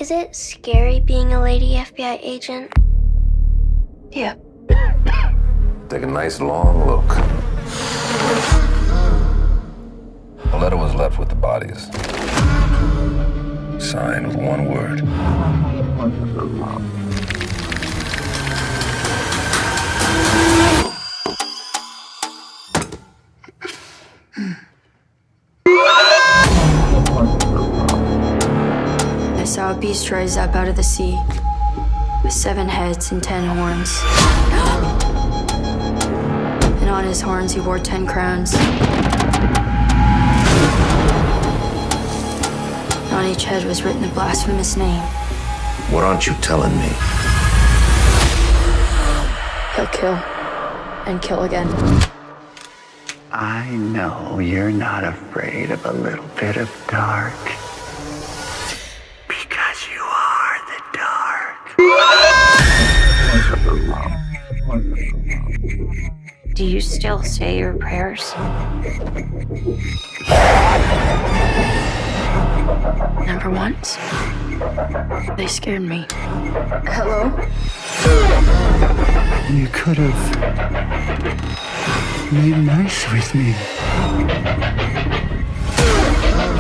Is it scary being a lady FBI agent? Yeah. Take a nice long look. A letter was left with the bodies. Signed with one word. I saw a beast rise up out of the sea with 7 heads and 10 horns. And on his horns he wore 10 crowns. On each head was written a blasphemous name. What aren't you telling me? He'll kill and kill again. I know you're not afraid of a little bit of dark. Because you are the dark. Do you still say your prayers? Number ones. They scared me. Hello? You could have made nice with me.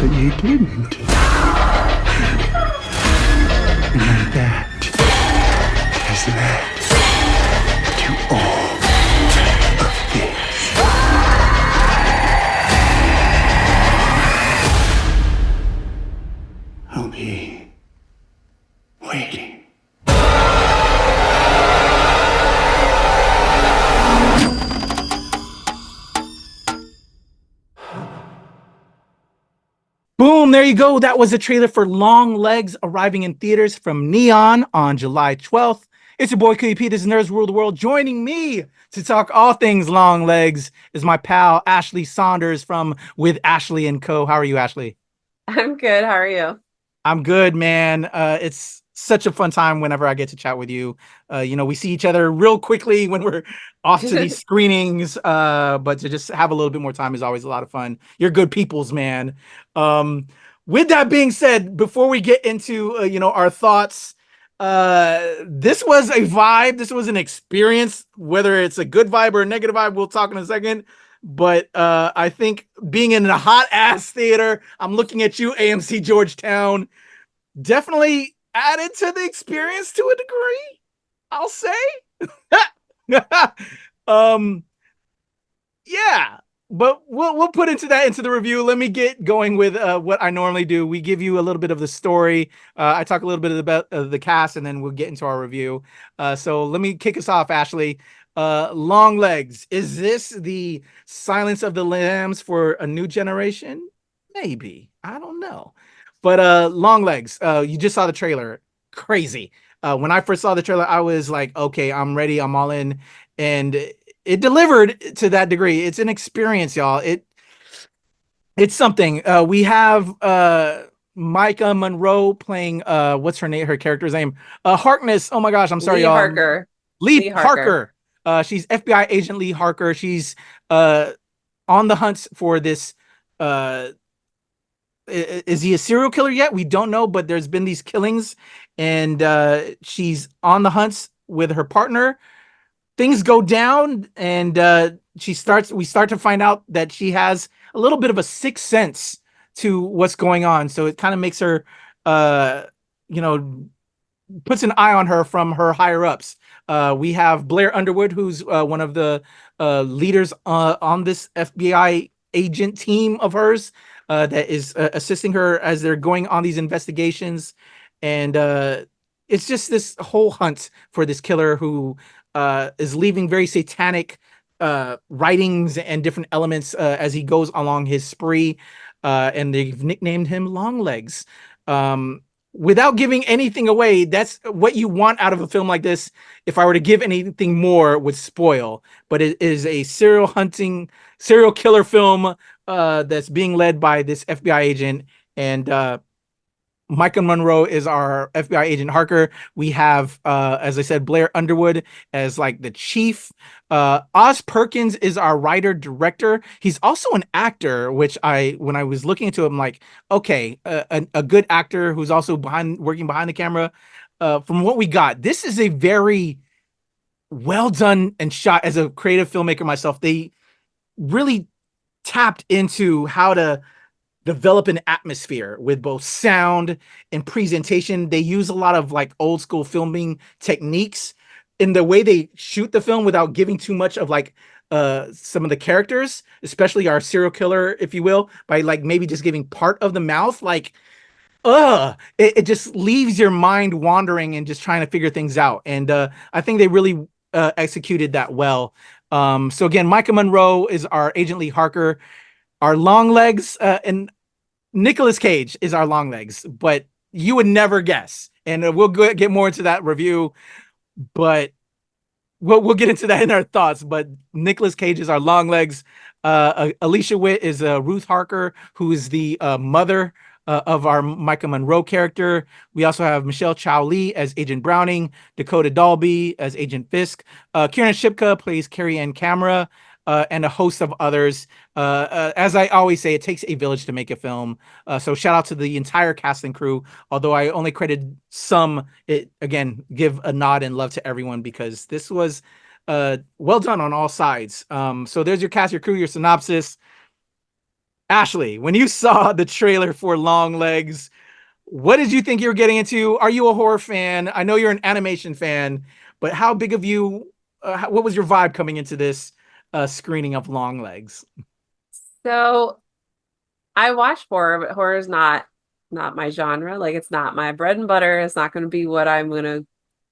But you didn't. And that has led to all of this. I'll be waiting. Boom, there you go. That was a trailer for Longlegs arriving in theaters from Neon on July 12th. It's your boy Kuya. This is Nerds Rule the World. Joining me to talk all things Longlegs is my pal Ashley Saunders from With Ashley & Co. How are you, Ashley? I'm good. How are you? I'm good, man. It's such a fun time whenever I get to chat with you. We see each other real quickly when we're off to these screenings, but to just have a little bit more time is always a lot of fun. You're good peoples, man. With that being said, before we get into our thoughts, this was a vibe. This was an experience. Whether it's a good vibe or a negative vibe, we'll talk in a second. But I think being in a hot ass theater, I'm looking at you, AMC Georgetown, definitely added to the experience to a degree, I'll say. Yeah, but we'll put into the review. Let me get going with what I normally do. We give you a little bit of the story. I talk a little bit about the cast, and then we'll get into our review. So let me kick us off, Ashley. Longlegs, is this the Silence of the Lambs for a new generation? Maybe, I don't know. But Longlegs, you just saw the trailer. Crazy. When I first saw the trailer, I was like, okay, I'm ready, I'm all in. And it delivered to that degree. It's an experience, y'all. It's something. We have Maika Monroe playing what's her name, her character's name? Harkness. Oh my gosh, I'm sorry, Lee y'all. Harker. Lee Harker. She's FBI agent Lee Harker. She's on the hunt for this. Is he a serial killer yet? We don't know, but there's been these killings, and she's on the hunt with her partner. Things go down, and we start to find out that she has a little bit of a sixth sense to what's going on. So it kind of makes her, puts an eye on her from her higher ups. We have Blair Underwood, who's one of the leaders on this FBI agent team of hers that is assisting her as they're going on these investigations. And it's just this whole hunt for this killer who is leaving very satanic writings and different elements as he goes along his spree. And they've nicknamed him Longlegs. Without giving anything away, that's what you want out of a film like this. If I were to give anything more, would spoil. But it is a serial killer film that's being led by this FBI agent. And Maika Monroe is our FBI agent Harker. We have, as I said, Blair Underwood as like the chief. Oz Perkins is our writer director. He's also an actor, which when I was looking into him, like, okay, a good actor who's also working behind the camera. From what we got, this is a very well done and shot. As a creative filmmaker myself, they really tapped into how to develop an atmosphere with both sound and presentation. They use a lot of like old school filming techniques in the way they shoot the film without giving too much of like some of the characters, especially our serial killer, if you will, by like maybe just giving part of the mouth. Like, it just leaves your mind wandering and just trying to figure things out. And I think they really executed that well. So again, Maika Monroe is our Agent Lee Harker. Our Longlegs, and Nicolas Cage is our Longlegs, but you would never guess. And we'll get more into that review, but we'll get into that in our thoughts. But Nicolas Cage is our Longlegs. Alicia Witt is Ruth Harker, who is the mother of our Maika Monroe character. We also have Michelle Chow Lee as Agent Browning, Dakota Dalby as Agent Fisk. Kieran Shipka plays Carrie Ann Camera. And a host of others. As I always say, it takes a village to make a film. So shout out to the entire cast and crew. Although I only credited some, again, give a nod and love to everyone because this was well done on all sides. So there's your cast, your crew, your synopsis. Ashley, when you saw the trailer for Longlegs, what did you think you were getting into? Are you a horror fan? I know you're an animation fan, but how big of you, what was your vibe coming into this screening of Longlegs? So I watch horror, but horror is not my genre. Like, it's not my bread and butter. It's not going to be what I'm going to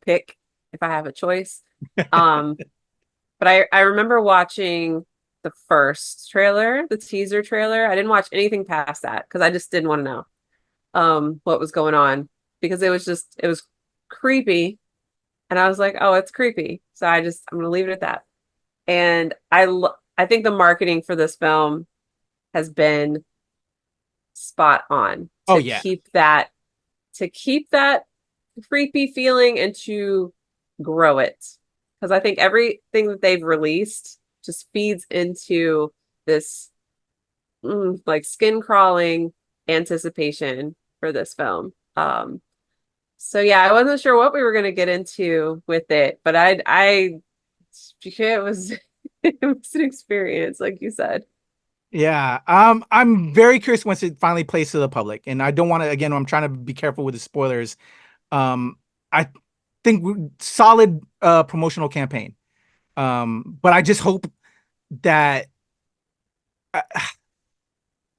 pick if I have a choice. But I remember watching the first trailer, the teaser trailer. I didn't watch anything past that because I just didn't want to know what was going on, because it was creepy. And I was like, oh, it's creepy. So I'm going to leave it at that. And I think the marketing for this film has been spot on to keep that creepy feeling and to grow it. Because I think everything that they've released just feeds into this like skin crawling anticipation for this film. So yeah, I wasn't sure what we were going to get into with it, but it was it was an experience, like you said. Yeah. I'm very curious once it finally plays to the public. And I don't want to, again, I'm trying to be careful with the spoilers. I think solid promotional campaign. But I just hope that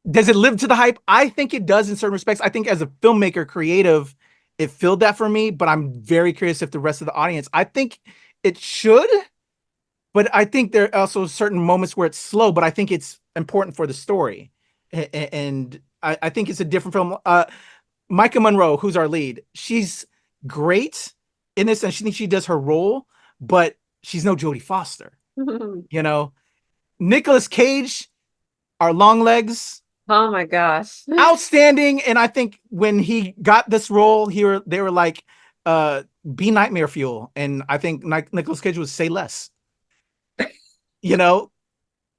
does it live to the hype? I think it does in certain respects. I think as a filmmaker, creative, it filled that for me, but I'm very curious if the rest of the audience, I think it should. But I think there are also certain moments where it's slow, but I think it's important for the story. And I think it's a different film. Maika Monroe, who's our lead, she's great in this, and she thinks she does her role, but she's no Jodie Foster. You know, Nicolas Cage, our Longlegs. Oh my gosh. Outstanding. And I think when he got this role here, they were like, be nightmare fuel. And I think Nicolas Cage would say less. You know,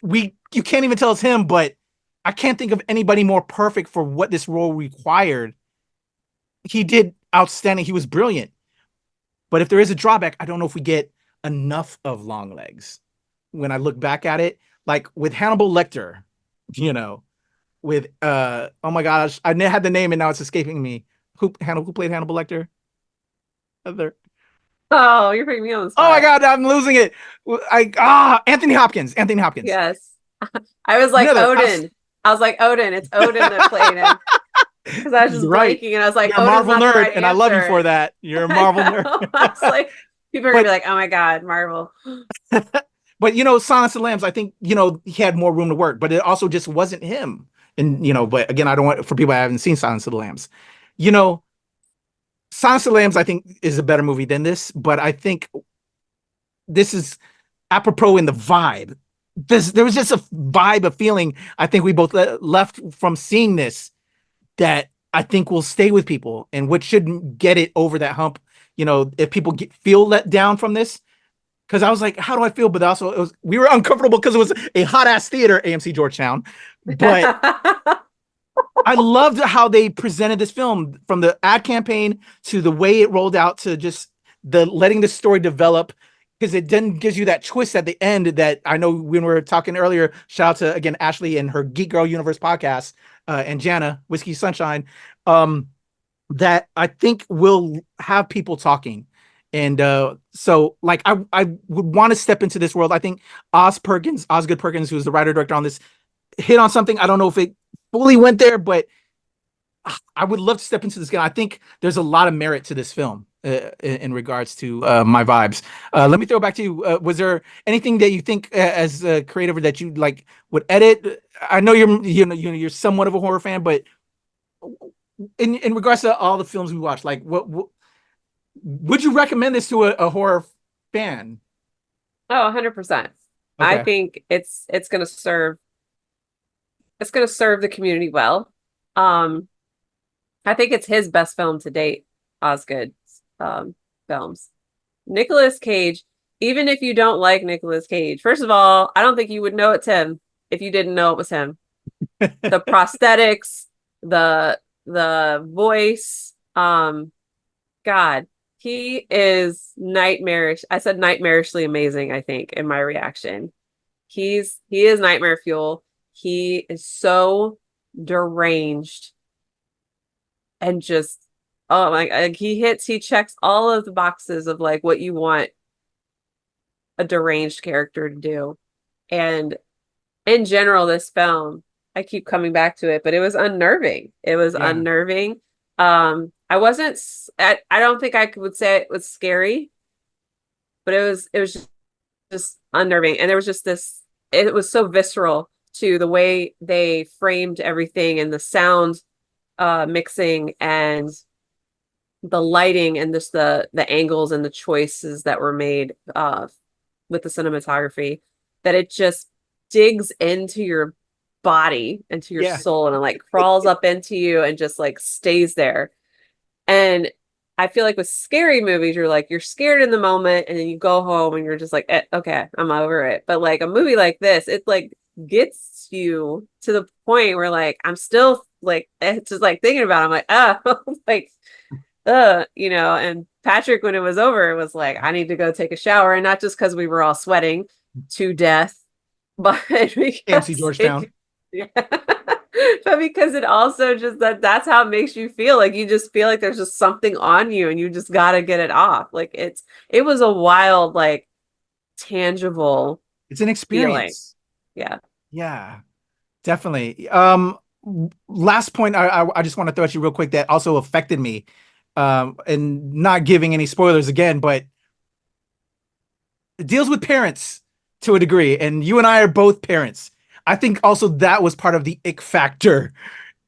you can't even tell it's him, but I can't think of anybody more perfect for what this role required. He did outstanding. He was brilliant. But if there is a drawback, I don't know if we get enough of Longlegs. When I look back at it, like with Hannibal Lecter, you know, with oh my gosh, I had the name and now it's escaping me. Who played Hannibal Lecter? Heather. Oh, you're putting me on the spot. Oh my God, I'm losing it. Anthony Hopkins. Yes. I was like Odin. I was like Odin. It's Odin that played him. Because I was just blanking and I was like, you're a Marvel nerd, and I love you for that. You're a Marvel nerd. I was like, people are gonna be like, oh my God, Marvel. But you know, Silence of the Lambs, I think, you know, he had more room to work, but it also just wasn't him. And you know, but again, I don't want, for people that haven't seen Silence of the Lambs, you know, Silence of the Lambs, I think, is a better movie than this, but I think this is apropos in the vibe. There was just a vibe, a feeling, I think we both left from seeing this, that I think will stay with people and what shouldn't get it over that hump. You know, if people feel let down from this, because I was like, how do I feel? But also, we were uncomfortable because it was a hot ass theater, AMC Georgetown. But I loved how they presented this film, from the ad campaign to the way it rolled out to just the letting the story develop, because it then gives you that twist at the end that I know when we were talking earlier. Shout out to, again, Ashley and her Geek Girl Universe podcast, and Jana, Whiskey Sunshine, that I think will have people talking. And so like I would want to step into this world. I think Osgood Perkins, who's the writer director on this, hit on something. I don't know if it fully went there, but I would love to step into this game. I think there's a lot of merit to this film in regards to my vibes. Let me throw it back to you. Was there anything that you think as a creator that you like would edit? I know you're somewhat of a horror fan, but in regards to all the films we watched, like what would you recommend this to a horror fan? Oh, 100%. I think it's going to serve the community well. I think it's his best film to date, Osgood's films. Nicolas Cage, even if you don't like Nicolas Cage, first of all, I don't think you would know it's him if you didn't know it was him. The prosthetics, the voice, God, he is nightmarish. I said nightmarishly amazing, I think, in my reaction. He is nightmare fuel. He is so deranged and just, oh my, he checks all of the boxes of like what you want a deranged character to do. And in general, this film, I keep coming back to it, but it was unnerving. It was unnerving. I don't think I would say it was scary, but it was just unnerving. And there was just this, it was so visceral to the way they framed everything, and the sound mixing and the lighting, and just the angles and the choices that were made with the cinematography, that it just digs into your body, into your soul, and it like crawls up into you and just like stays there. And I feel like with scary movies, you're scared in the moment, and then you go home and you're just like, okay, I'm over it. But like a movie like this, it like gets you to the point where like I'm still like, it's just like thinking about it, I'm like, like and Patrick, when it was over, it was like, I need to go take a shower, and not just because we were all sweating to death, but because AMC Georgetown. But because it also just that's how it makes you feel. Like you just feel like there's just something on you, and you just got to get it off. Like it was a wild, like tangible, it's an experience feeling. Yeah, definitely. Last point I just want to throw at you real quick that also affected me, and not giving any spoilers again, but it deals with parents to a degree, and you and I are both parents. I think also that was part of the ick factor,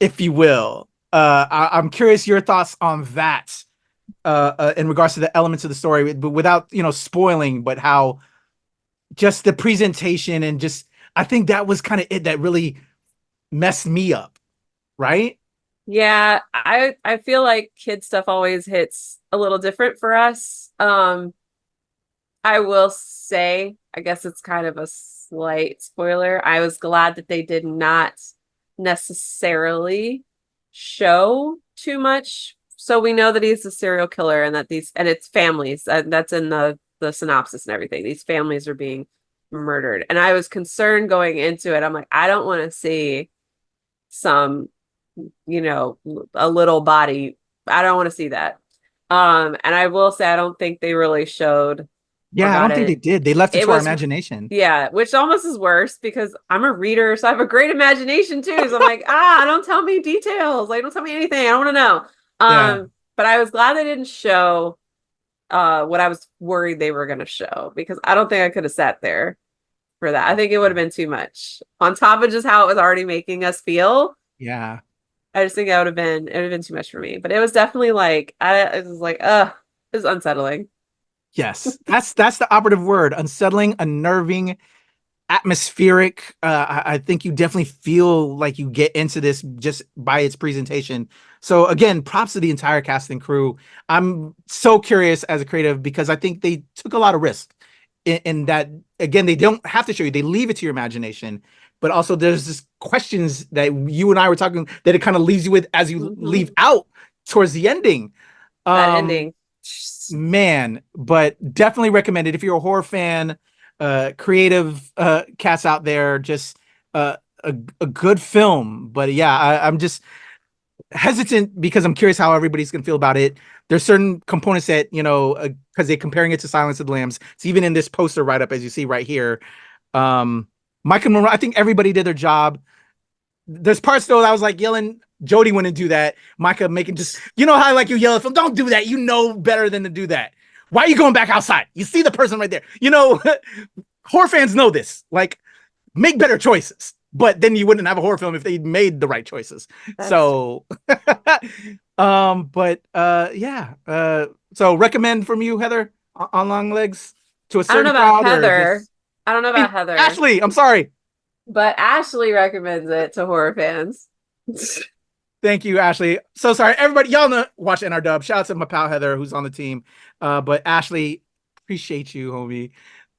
if you will. I'm curious your thoughts on that, in regards to the elements of the story, but without spoiling, but how just the presentation, and just I think that was kind of it that really messed me up, right? Yeah, I feel like kid stuff always hits a little different for us. I will say, I guess it's kind of a slight spoiler. I was glad that they did not necessarily show too much, so we know that he's a serial killer, and that it's families, that's in the synopsis and everything. These families are being murdered, and I was concerned going into it. I'm like, I don't want to see some a little body. I don't want to see that. And I will say, I don't think they really showed. Yeah, I don't think they did. They left it to our imagination. Yeah, which almost is worse, because I'm a reader, so I have a great imagination too. So I'm like, don't tell me details. Like, don't tell me anything. I don't want to know. But I was glad they didn't show what I was worried they were going to show, because I don't think I could have sat there for that. I think it would have been too much on top of just how it was already making us feel. Yeah, I just think it would have been too much for me. But it was definitely like, it was like, it was unsettling. Yes, that's the operative word. Unsettling, unnerving. atmospheric. I think you definitely feel like you get into this just by its presentation. So again, props to the entire cast and crew. I'm so curious as a creative because I think they took a lot of risk in that. Again, they don't have to show you; they leave it to your imagination. But also, there's just questions that you and I were talking that it kind of leaves you with as you leave out towards the ending. That ending, man. But definitely recommend it if you're a horror fan. Creative cast out there, just a good film. But yeah, I'm just hesitant because I'm curious how everybody's gonna feel about it. There's certain components that, you know, because they're comparing it to Silence of the Lambs. It's even in this poster right up as you see right here. Maika Monroe, I think everybody did their job. There's parts though that I was like yelling. Jody wouldn't do that. Maika making just, you know how like you yell at them, don't do that. You know better than to do that. Why are you going back outside? You see the person right there. You know, horror fans know this. Like, make better choices. But then you wouldn't have a horror film if they made the right choices. So, yeah. So recommend from you, Heather, on Longlegs to a certain crowd. I don't know about Heather. Ashley, I'm sorry. But Ashley recommends it to horror fans. Thank you, Ashley. So sorry, everybody. Y'all know, watch NRW. Shout out to my pal Heather, who's on the team. But Ashley, appreciate you, homie.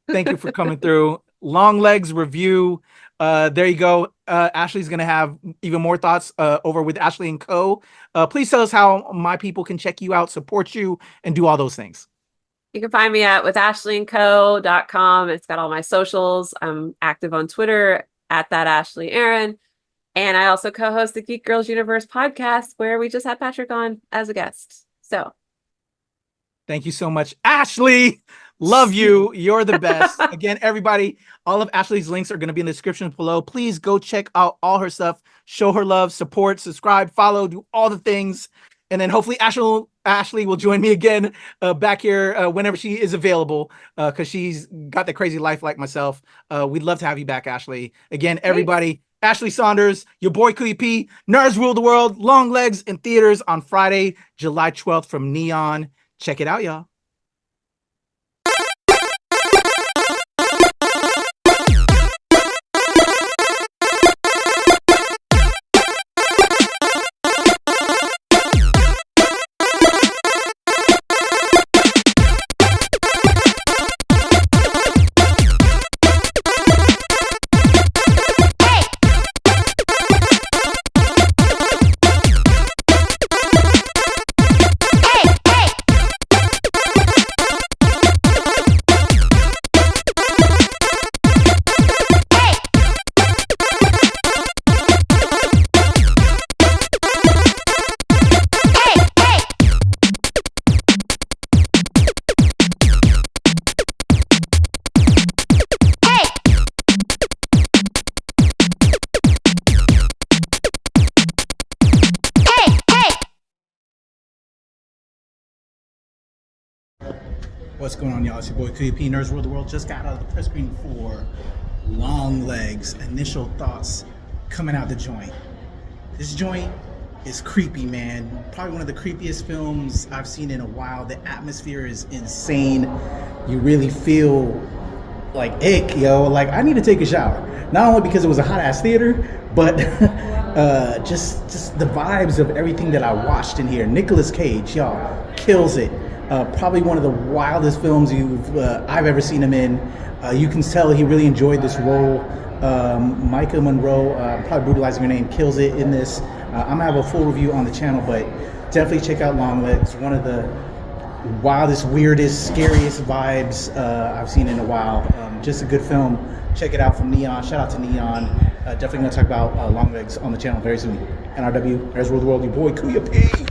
Thank you for coming through. Longlegs review. There you go. Ashley's gonna have even more thoughts over with Ashley and Co. Please tell us how my people can check you out, support you, and do all those things. You can find me at withashleyandco.com. It's got all my socials. I'm active on Twitter at that Ashley Aaron. And I also co-host the Geek Girls Universe podcast, where we just had Patrick on as a guest. So thank you so much, Ashley. Love you. You're the best. Again, everybody, all of Ashley's links are going to be in the description below. Please go check out all her stuff. Show her love, support, subscribe, follow, do all the things. And then hopefully Ashley will join me again back here whenever she is available, because she's got the crazy life like myself. We'd love to have you back, Ashley. Again, everybody. Thanks. Ashley Saunders, your boy Kuya P. Nerds Rule the World, Longlegs in theaters on Friday, July 12th from Neon. Check it out, y'all. What's going on, y'all? It's your boy Kuya P. Nerds Rule the World. Just got out of the press screening for Longlegs. Initial thoughts coming out the joint. This joint is creepy, man. Probably one of the creepiest films I've seen in a while. The atmosphere is insane. You really feel like ick, yo. Like, I need to take a shower. Not only because it was a hot ass theater, but just the vibes of everything that I watched in here. Nicolas Cage, y'all, kills it. Probably one of the wildest films I've ever seen him in. You can tell he really enjoyed this role. Maika Monroe, probably brutalizing her name, kills it in this. I'm gonna have a full review on the channel, but definitely check out Longlegs. One of the wildest, weirdest, scariest vibes I've seen in a while. Just a good film. Check it out from Neon. Shout out to Neon. Definitely gonna talk about Longlegs on the channel very soon. NRW, Nerds Rule the World, your boy Kuya P.